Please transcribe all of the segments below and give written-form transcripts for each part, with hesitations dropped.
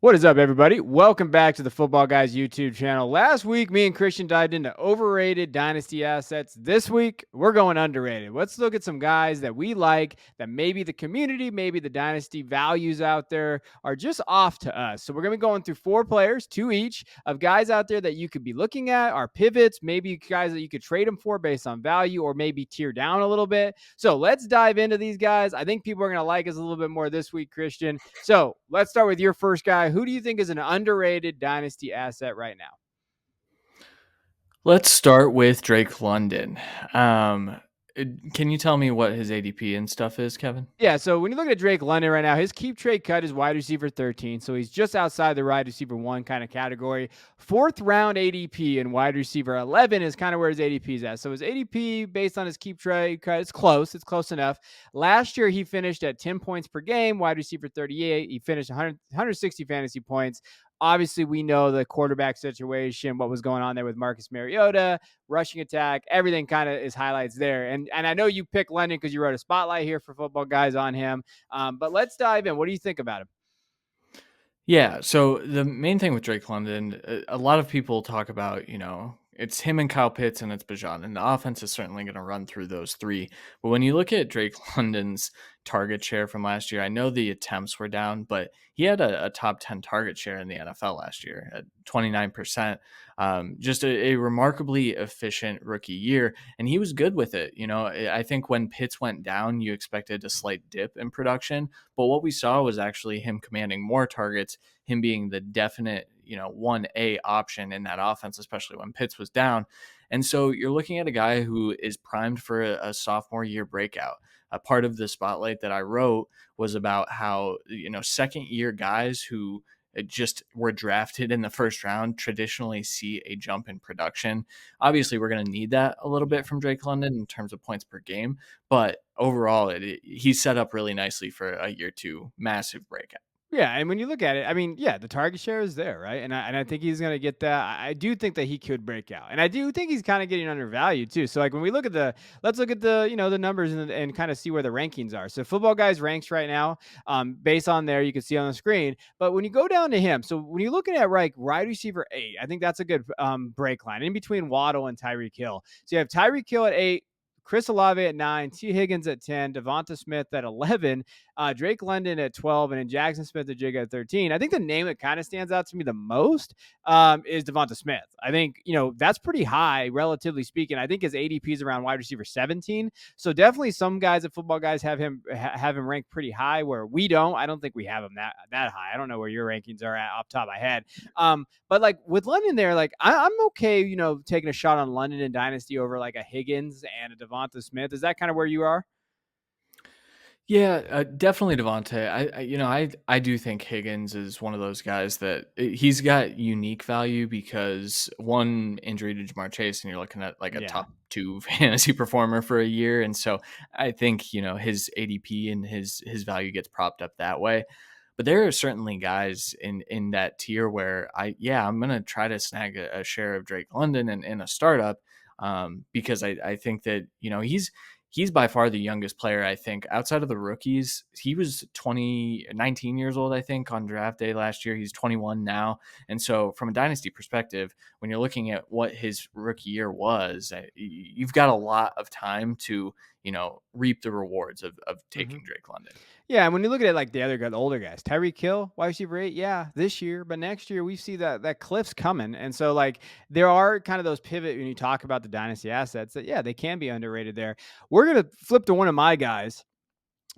What is up, everybody? Welcome back to the Football Guys YouTube channel. Last week, me and Christian dived into overrated dynasty assets. This week, we're going underrated. Let's look at some guys that we like that maybe the community, maybe the dynasty values out there are just off to us. So we're going to be going through 4 players, 2 each, of guys out there that you could be looking at, are pivots, maybe guys that you could trade them for based on value or maybe tear down a little bit. So let's dive into these guys. I think people are going to like us a little bit more this week, Christian. So let's start with your first guy. Who do you think is an underrated dynasty asset right now? Let's start with Drake London. Can you tell me what his ADP and stuff is, Kevin? Yeah, so when you look at Drake London right now, his keep trade cut is wide receiver 13. So he's just outside the wide receiver 1 kind of category. 4th round ADP and wide receiver 11 is kind of where his ADP is at. So his ADP based on his keep trade cut is close. It's close enough. Last year, he finished at 10 points per game, wide receiver 38. He finished 160 fantasy points. Obviously, we know the quarterback situation, what was going on there with Marcus Mariota, rushing attack, everything kind of is highlights there. And I know you picked London because you wrote a spotlight here for Football Guys on him. But let's dive in. What do you think about him? Yeah, so the main thing with Drake London, a lot of people talk about, it's him and Kyle Pitts and it's Bijan, and the offense is certainly going to run through those three. But when you look at Drake London's target share from last year, I know the attempts were down, but he had a top 10 target share in the NFL last year at 29%. Just a remarkably efficient rookie year, and he was good with it. I think when Pitts went down, you expected a slight dip in production, but what we saw was actually him commanding more targets, him being the definite 1A option in that offense, especially when Pitts was down. And so you're looking at a guy who is primed for a sophomore year breakout. A part of the spotlight that I wrote was about how, second year guys who just were drafted in the first round traditionally see a jump in production. Obviously, we're going to need that a little bit from Drake London in terms of points per game, but overall, he's set up really nicely for a year 2 massive breakout. Yeah, and when you look at it, I mean, yeah, the target share is there, right? And I think he's going to get that. I do think that he could break out, and I do think he's kind of getting undervalued too. So like when we look at let's look at the numbers and kind of see where the rankings are. So Football Guys ranks right now, based on there, you can see on the screen. But when you go down to him, so when you're looking at wide receiver 8, I think that's a good break line in between Waddle and Tyreek Hill. So you have Tyreek Hill at 8. Chris Olave at 9, T. Higgins at 10, Devonta Smith at 11, Drake London at 12, and then Jackson Smith-Njigga at 13. I think the name that kind of stands out to me the most is Devonta Smith. I think, that's pretty high, relatively speaking. I think his ADP is around wide receiver 17. So definitely some guys at Football Guys have him ranked pretty high where we don't. I don't think we have him that high. I don't know where your rankings are at off the top of my head. But like with London there, like I'm okay, taking a shot on London and Dynasty over like a Higgins and a Devonta Smith. Is that kind of where you are? Yeah, definitely Devontae. I do think Higgins is one of those guys that he's got unique value because one injury to Jamar Chase, and you're looking at like a top 2 fantasy performer for a year, and so I think his ADP and his value gets propped up that way. But there are certainly guys in that tier where I'm gonna try to snag a share of Drake London in a startup, because I think that he's by far the youngest player, I think, outside of the rookies. He was 19 years old, I think, on draft day last year. He's 21 now. And so from a dynasty perspective, when you're looking at what his rookie year was, you've got a lot of time to, reap the rewards of taking Drake London. Yeah, and when you look at it like the other guy, the older guys, Tyreek Hill, wide receiver 8, yeah, this year, but next year we see that cliff's coming. And so like there are kind of those pivot when you talk about the dynasty assets that they can be underrated there. We're gonna flip to one of my guys.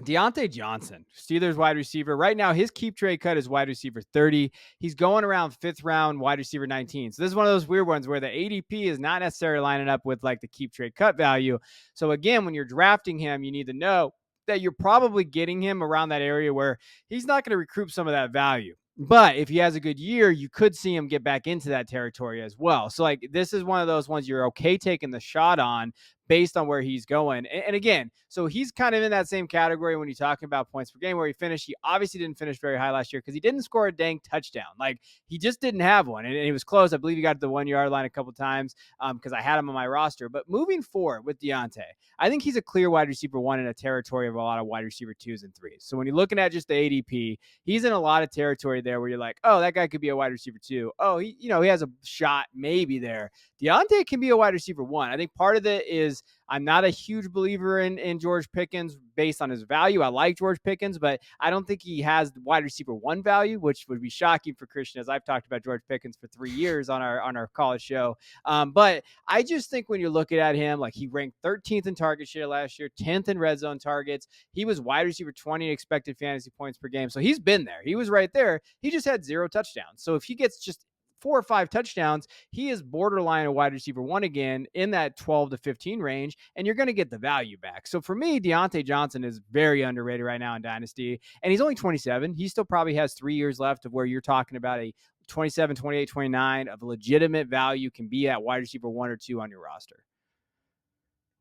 Diontae Johnson, Steelers wide receiver. Right now, his keep trade cut is wide receiver 30. He's going around 5th round, wide receiver 19. So this is one of those weird ones where the ADP is not necessarily lining up with like the keep trade cut value. So again, when you're drafting him, you need to know that you're probably getting him around that area where he's not going to recoup some of that value. But if he has a good year, you could see him get back into that territory as well. So like this is one of those ones you're okay taking the shot on based on where he's going. And again, so he's kind of in that same category when you're talking about points per game where he finished. He obviously didn't finish very high last year because he didn't score a dang touchdown. Like he just didn't have one, and he was close. I believe he got to the 1 yard line a couple times because I had him on my roster. But moving forward with Diontae, I think he's a clear wide receiver one in a territory of a lot of wide receiver twos and threes. So when you're looking at just the ADP, he's in a lot of territory there where you're like, oh, that guy could be a wide receiver two. Oh, he has a shot maybe there. Diontae can be a wide receiver one. I think part of it is I'm not a huge believer in George Pickens based on his value. I like George Pickens, but I don't think he has wide receiver one value, which would be shocking for Christian, as I've talked about George Pickens for 3 years on our college show. But I just think when you're looking at him, like he ranked 13th in target share last year, 10th in red zone targets. He was wide receiver 20 expected fantasy points per game. So he's been there. He was right there. He just had 0 touchdowns. So if he gets just 4 or 5 touchdowns, he is borderline a wide receiver one again in that 12 to 15 range, and you're going to get the value back. So for me, Diontae Johnson is very underrated right now in Dynasty, and he's only 27. He still probably has 3 years left of where you're talking about a 27, 28, 29 of legitimate value can be at wide receiver 1 or 2 on your roster.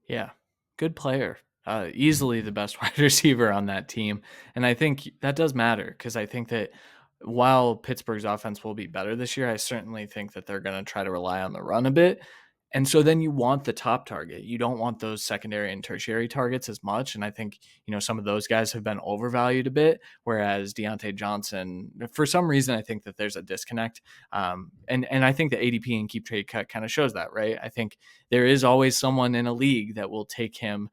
Yeah, good player. Easily the best wide receiver on that team. And I think that does matter because I think that while Pittsburgh's offense will be better this year, I certainly think that they're going to try to rely on the run a bit. And so then you want the top target. You don't want those secondary and tertiary targets as much. And I think, some of those guys have been overvalued a bit, whereas Diontae Johnson, for some reason, I think that there's a disconnect. And I think the ADP and keep trade cut kind of shows that, right? I think there is always someone in a league that will take him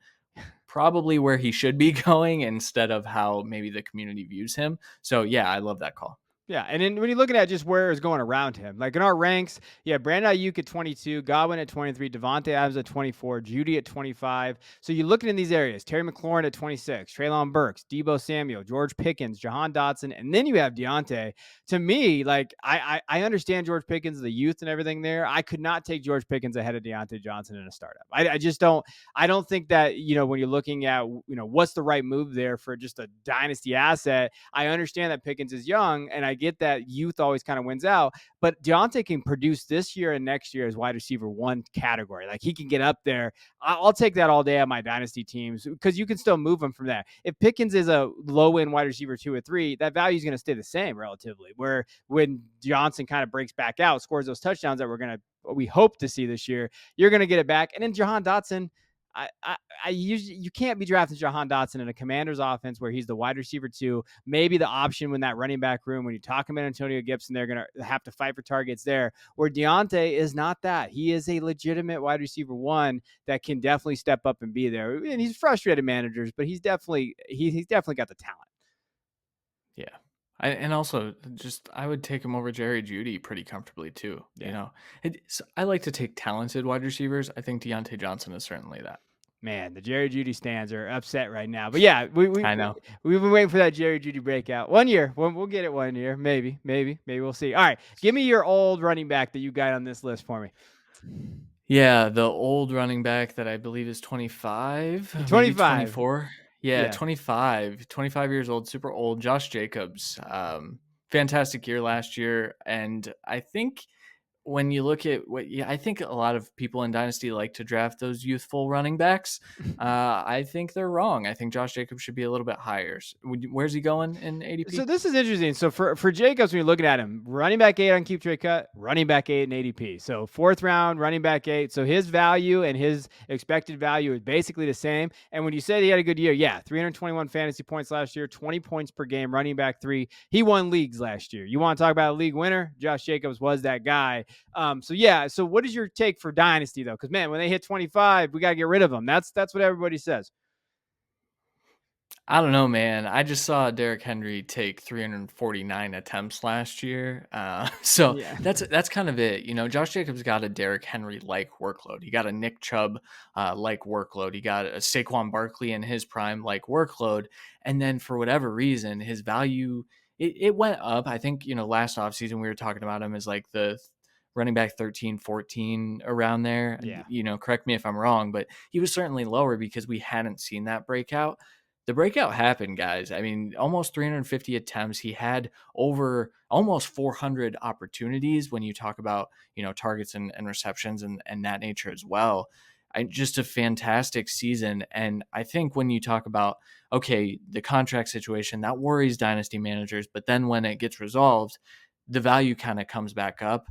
probably where he should be going instead of how maybe the community views him. So yeah, I love that call. Yeah, and then when you're looking at just where is going around him, like in our ranks, Brandon Ayuk at 22, Godwin at 23, Devontae Adams at 24, Judy at 25. So you're looking in these areas: Terry McLaurin at 26, Treylon Burks, Debo Samuel, George Pickens, Jahan Dotson, and then you have Diontae. To me, like I understand George Pickens, the youth and everything there. I could not take George Pickens ahead of Diontae Johnson in a startup. I just don't. I don't think that when you're looking at what's the right move there for just a dynasty asset. I understand that Pickens is young, and I get that youth always kind of wins out, but Diontae can produce this year and next year as wide receiver one category. Like he can get up there. I'll take that all day on my dynasty teams because you can still move him from there. If Pickens is a low end wide receiver 2 or 3, that value is going to stay the same relatively. Where when Johnson kind of breaks back out, scores those touchdowns that we hope to see this year, you're going to get it back. And then Jahan Dotson, you can't be drafting Jahan Dotson in a Commander's offense where he's the wide receiver 2, maybe the option when that running back room, when you talk about Antonio Gibson, they're going to have to fight for targets there, where Diontae is not that. He is a legitimate wide receiver 1 that can definitely step up and be there. And he's frustrated managers, but he's definitely got the talent. Yeah. And also I would take him over Jerry Jeudy pretty comfortably too. Yeah. I like to take talented wide receivers. I think Diontae Johnson is certainly that. Man, the Jerry Jeudy stands are upset right now. But yeah, we've been waiting for that Jerry Jeudy breakout. 1 year. We'll get it 1 year. Maybe we'll see. All right. Give me your old running back that you got on this list for me. Yeah, the old running back that I believe is 25, 24. Yeah, 25 years old, super old. Josh Jacobs. Fantastic year last year. And I think when you look at I think a lot of people in Dynasty like to draft those youthful running backs. I think they're wrong. I think Josh Jacobs should be a little bit higher. Where's he going in ADP? So this is interesting. So for Jacobs, when you're looking at him, running back 8 on keep trade cut, running back 8 in ADP. So 4th round, running back 8. So his value and his expected value is basically the same. And when you said he had a good year, 321 fantasy points last year, 20 points per game, running back 3. He won leagues last year. You want to talk about a league winner? Josh Jacobs was that guy. So what is your take for Dynasty though? Because man, when they hit 25, we got to get rid of them. That's what everybody says. I don't know, man. I just saw Derrick Henry take 349 attempts last year. That's kind of it. Josh Jacobs got a Derrick Henry-like workload. He got a Nick Chubb-like workload. He got a Saquon Barkley in his prime-like workload. And then for whatever reason, his value, it went up. I think, last offseason we were talking about him as like the running back 13, 14 around there. Yeah. Correct me if I'm wrong, but he was certainly lower because we hadn't seen that breakout. The breakout happened, guys. I mean, almost 350 attempts. He had over almost 400 opportunities when you talk about, targets and receptions and that nature as well. Just a fantastic season. And I think when you talk about, okay, the contract situation, that worries dynasty managers. But then when it gets resolved, the value kind of comes back up.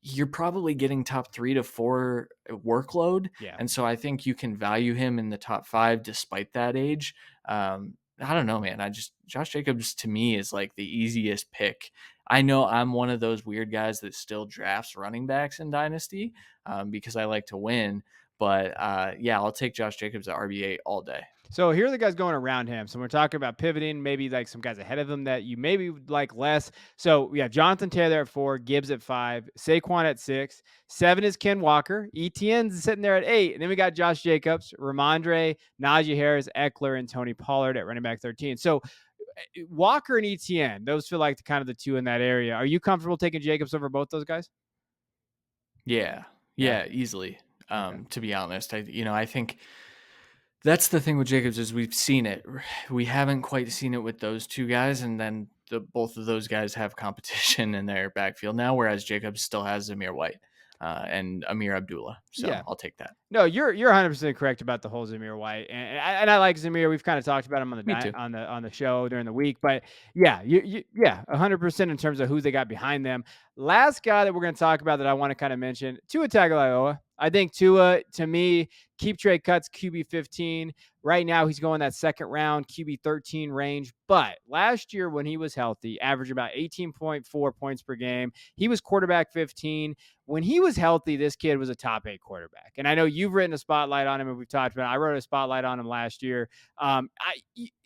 You're probably getting top 3 to 4 workload. Yeah. And so I think you can value him in the top 5 despite that age. I don't know, man. Josh Jacobs to me is like the easiest pick. I know I'm one of those weird guys that still drafts running backs in Dynasty because I like to win. But yeah, I'll take Josh Jacobs at RB8 all day. So here are the guys going around him. So we're talking about pivoting, maybe like some guys ahead of him that you maybe would like less. So we have Jonathan Taylor at 4, Gibbs at 5, Saquon at 6, 7 is Ken Walker, ETN's sitting there at 8, and then we got Josh Jacobs, Ramondre, Najee Harris, Eckler, and Tony Pollard at running back 13. So Walker and ETN, those feel like kind of the two in that area. Are you comfortable taking Jacobs over both those guys? Yeah, Yeah. yeah, easily. Okay. To be honest, I think that's the thing with Jacobs is we've seen it. We haven't quite seen it with those two guys, and then both of those guys have competition in their backfield now, whereas Jacobs still has Zamir White and Amir Abdullah. So Yeah. I'll take that. No, you're 100% correct about the whole Zamir White, and I like Zamir. We've kind of talked about him on Me too. on the show during the week, but yeah, yeah, 100% in terms of who they got behind them. Last guy that we're going to talk about that I want to kind of mention, Tua Tagovailoa. I think Tua, to me, keep trade cuts QB 15. Right now, he's going that second round QB 13 range. But last year, when he was healthy, averaged about 18.4 points per game. He was quarterback 15. When he was healthy, this kid was a top 8 quarterback. And I know you've written a spotlight on him, and we've talked about it. I wrote a spotlight on him last year. I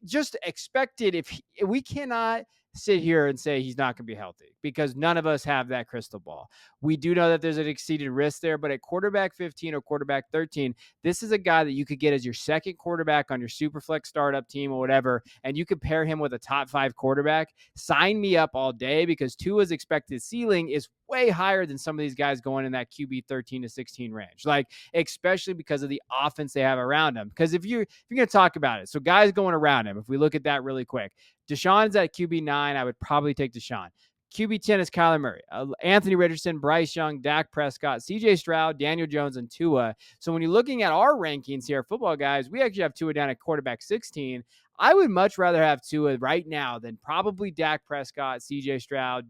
just expected if we cannot sit here and say he's not going to be healthy because none of us have that crystal ball. We do know that there's an exceeded risk there, but at quarterback 15 or quarterback 13, this is a guy that you could get as your second quarterback on your super flex startup team or whatever, and you could pair him with a top 5 quarterback. Sign me up all day because Tua's expected ceiling is way higher than some of these guys going in that QB 13 to 16 range. Like, especially because of the offense they have around him. Because if you're going to talk about it, so guys going around him, if we look at that really quick, Deshaun's at QB 9. I would probably take Deshaun. QB 10 is Kyler Murray, Anthony Richardson, Bryce Young, Dak Prescott, CJ Stroud, Daniel Jones, and Tua. So when you're looking at our rankings here, football guys, we actually have Tua down at quarterback 16. I would much rather have Tua right now than probably Dak Prescott, CJ Stroud,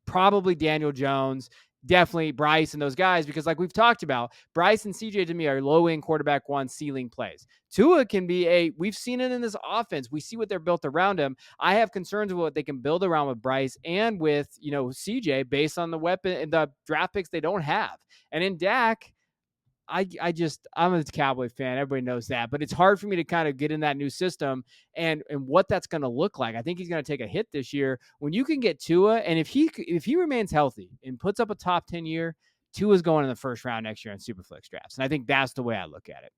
probably Daniel Jones, definitely Bryce and those guys, because like we've talked about, Bryce and CJ to me are low-end quarterback 1 ceiling plays. Tua can be we've seen it in this offense. We see what they're built around him. I have concerns with what they can build around with Bryce and with, CJ based on the weapon and the draft picks they don't have. And in Dak, I'm a Cowboy fan. Everybody knows that, but it's hard for me to kind of get in that new system and what that's going to look like. I think he's going to take a hit this year. When you can get Tua, and if he remains healthy and puts up a top 10 year, Tua's going in the first round next year in Superflex drafts, and I think that's the way I look at it.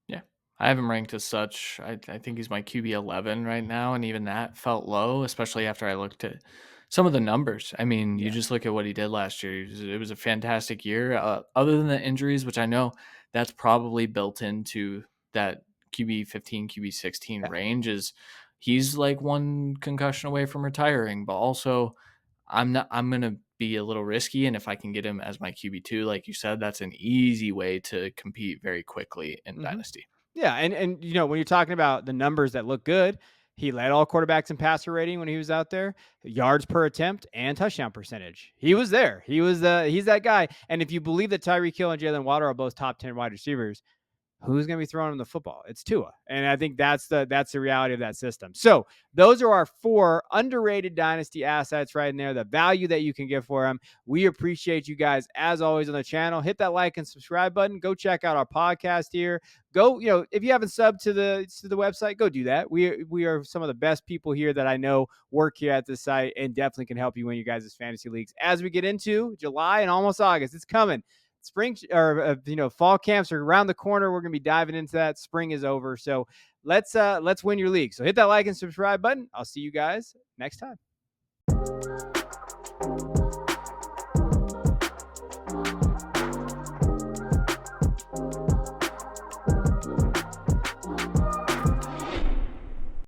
Yeah. I have him ranked as such. I think he's my QB 11 right now, and even that felt low, especially after I looked at some of the numbers. I mean, you just look at what he did last year. It was a fantastic year. Other than the injuries, which I know that's probably built into that QB 15, QB 16 range, is he's like one concussion away from retiring, but also I'm gonna be a little risky, and if I can get him as my QB2, like you said, that's an easy way to compete very quickly in Dynasty. Yeah, and when you're talking about the numbers that look good, he led all quarterbacks in passer rating when he was out there, yards per attempt and touchdown percentage. He was there. He's that guy. And if you believe that Tyreek Hill and Jalen Waddle are both top 10 wide receivers, who's going to be throwing him the football? It's Tua. And I think that's the reality of that system. So those are our 4 underrated dynasty assets right in there, the value that you can get for them. We appreciate you guys as always on the channel. Hit that like and subscribe button. Go check out our podcast here. Go, if you haven't subbed to the website, go do that. We are some of the best people here that I know work here at this site and definitely can help you win your guys' fantasy leagues. As we get into July and almost August, it's coming. Spring or fall camps are around the corner. We're going to be diving into that. Spring is over. So let's win your league. So hit that like and subscribe button. I'll see you guys next time.